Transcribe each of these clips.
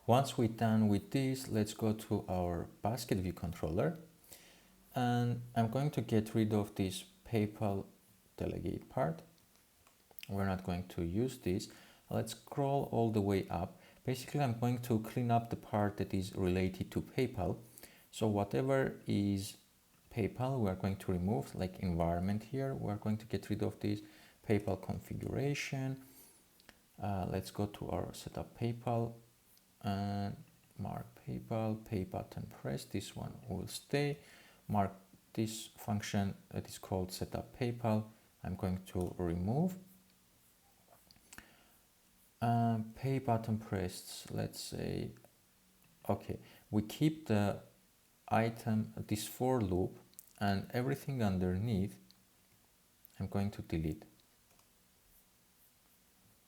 Once we're done with this, let's go to our basket view controller, and I'm going to get rid of this PayPal delegate part. We're not going to use this. Let's scroll all the way up. Basically, I'm going to clean up the part that is related to PayPal. So whatever is PayPal, we are going to remove, like environment here. We're going to get rid of this PayPal configuration. Let's go to our setup PayPal and mark PayPal, pay button press. This one will stay. Mark this function that is called setup PayPal. I'm going to remove. Pay button pressed. Let's say, okay, we keep the item, this for loop, and everything underneath I'm going to delete.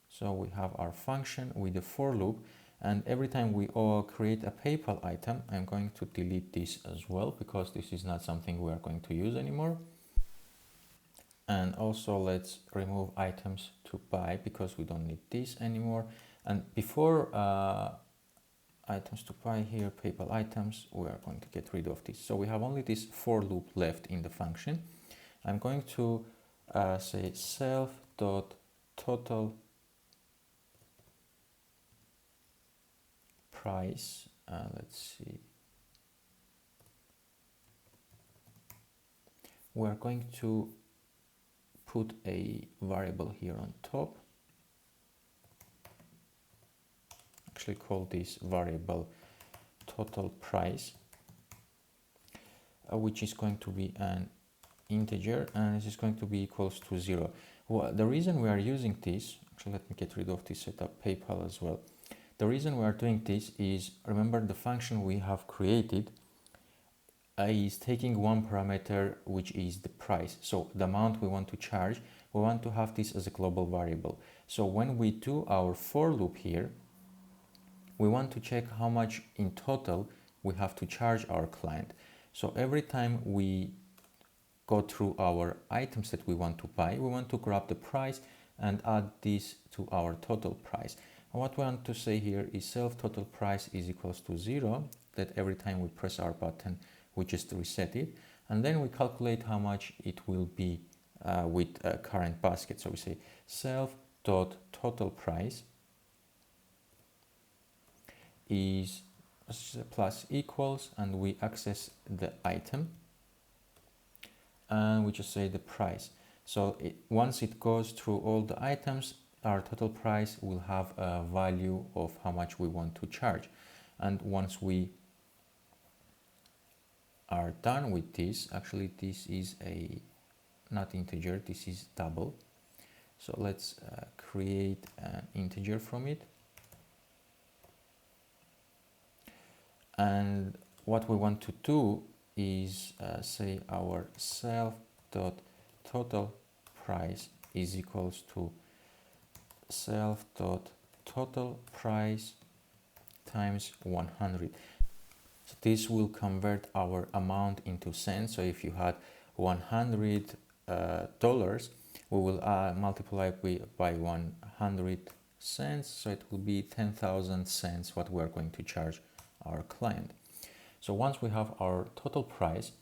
So we have our function with the for loop, and every time we create a PayPal item, I'm going to delete this as well, because this is not something we are going to use anymore. And also let's remove items to buy, because we don't need this anymore. And before items to buy here, PayPal items, we are going to get rid of this. So we have only this for loop left in the function. I'm going to say self.total price. Let's see. We're going to put a variable here on top. Actually call this variable total price, which is going to be an integer, and this is going to be equals to 0. Well, the reason we are using this, actually let me get rid of this setup PayPal as well. The reason we are doing this is, remember the function we have created is taking one parameter, which is the price. So the amount we want to charge, we want to have this as a global variable. So when we do our for loop here, we want to check how much in total we have to charge our client. So every time we go through our items that we want to buy, we want to grab the price and add this to our total price. And what we want to say here is self total price is equals to 0, that every time we press our button, we just reset it, and then we calculate how much it will be with a current basket. So we say self.total price is plus equals, and we access the item, and we just say the price. So once it goes through all the items, our total price will have a value of how much we want to charge. And once we are done with this, actually this is a not integer, this is double. So let's create an integer from it. And what we want to do is say our self.total price is equals to self.total price times 100. So this will convert our amount into cents. So if you had $100, we will multiply by 100 cents. So it will be 10,000 cents what we are going to charge our client. So once we have our total price,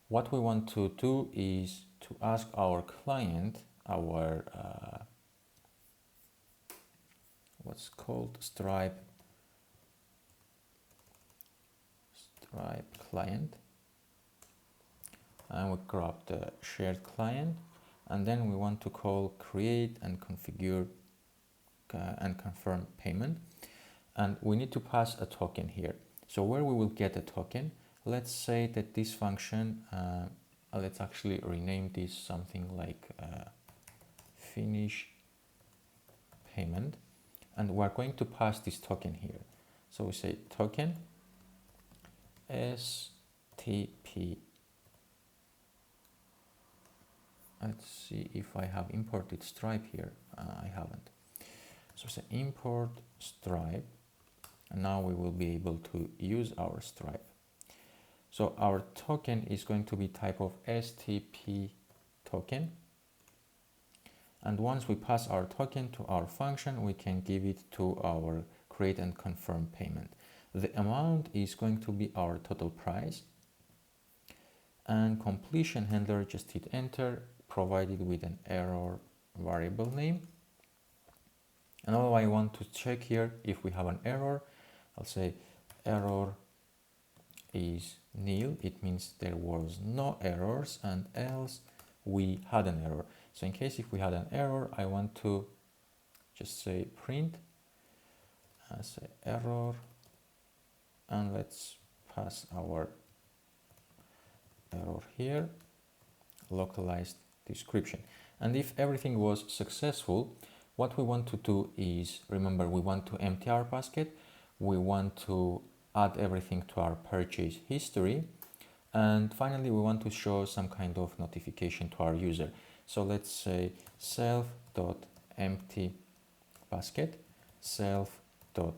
what we want to do is to ask our client, our what's called Stripe client, and we grab the shared client, and then we want to call create and configure and confirm payment, and we need to pass a token here. So where we will get a token, let's say that this function, let's actually rename this something like finish payment, and we're going to pass this token here. So we say token STP. Let's see if I have imported Stripe here. I haven't. So say import Stripe, and now we will be able to use our Stripe. So our token is going to be type of STP token, and once we pass our token to our function, we can give it to our create and confirm payment. The amount is going to be our total price, and completion handler, just hit enter, provided with an error variable name. And all I want to check here, if we have an error, I'll say error is nil. It means there was no errors, and else we had an error. So in case if we had an error, I want to just say print and say error, and let's pass our error here, localized description. And if everything was successful, what we want to do is, remember, we want to empty our basket, we want to add everything to our purchase history, and finally we want to show some kind of notification to our user. So let's say self.empty basket, self.add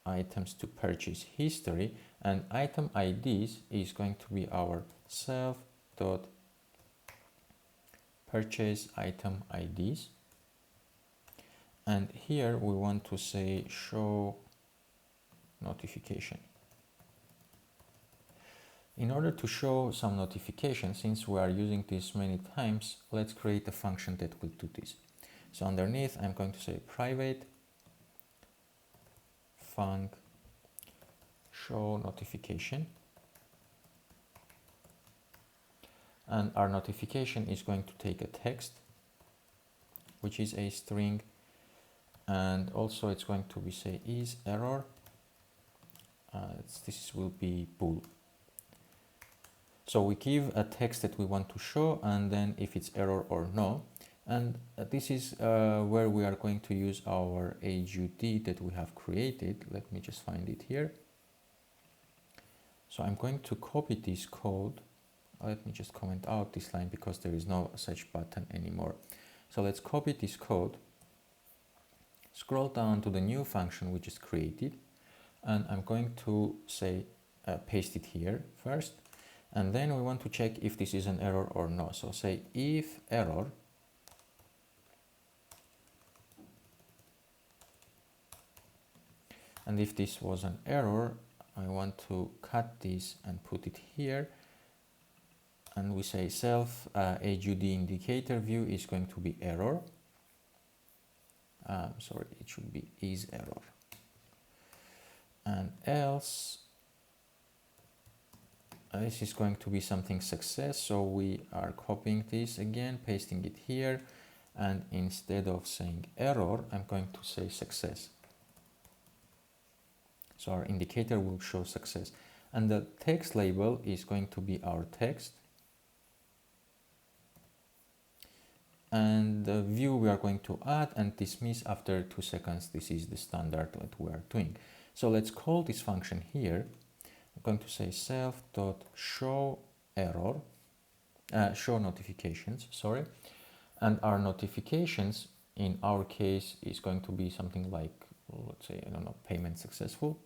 items to purchase history, and item IDs is going to be our self.purchase item IDs. And here we want to say show notification. In order to show some notification, since we are using this many times, let's create a function that will do this. So underneath, I'm going to say private func show notification, and our notification is going to take a text, which is a string, and also it's going to be say is error. This will be bool. So we give a text that we want to show, and then if it's error or no. And this is where we are going to use our AGUD that we have created. Let me just find it here. So I'm going to copy this code. Let me just comment out this line because there is no such button anymore. So let's copy this code, scroll down to the new function we just created, and I'm going to say paste it here first, and then we want to check if this is an error or no. So say if error, and if this was an error, I want to cut this and put it here, and we say self AGUD indicator view is going to be error. Sorry, it should be is error, and else this is going to be something success. So we are copying this again, pasting it here, and instead of saying error, I'm going to say success. So our indicator will show success, and the text label is going to be our text, and the view we are going to add and dismiss after 2 seconds. This is the standard that we are doing. So let's call this function here. I'm going to say self.show error, show notifications, sorry, and our notifications in our case is going to be something like, let's say, I don't know, payment successful.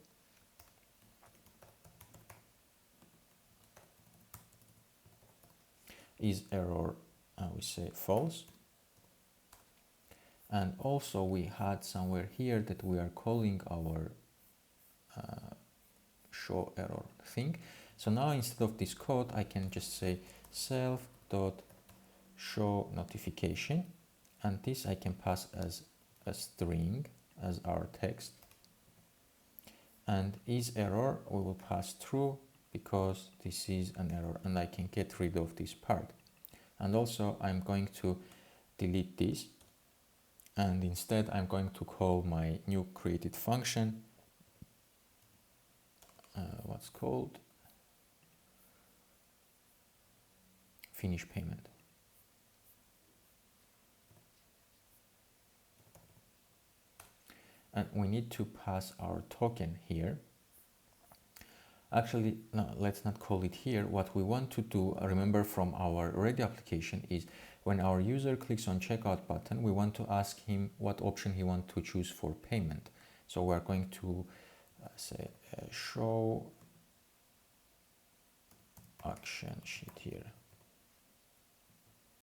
Is error, we say false. And also we had somewhere here that we are calling our show error thing. So now instead of this code, I can just say self.show notification, and this I can pass as a string as our text, and is error we will pass true because this is an error, and I can get rid of this part. And also I'm going to delete this, and instead I'm going to call my new created function what's called finish payment. And we need to pass our token here. Actually, no, let's not call it here. What we want to do, remember from our ready application, is when our user clicks on checkout button, we want to ask him what option he wants to choose for payment. So we're going to say show action sheet here.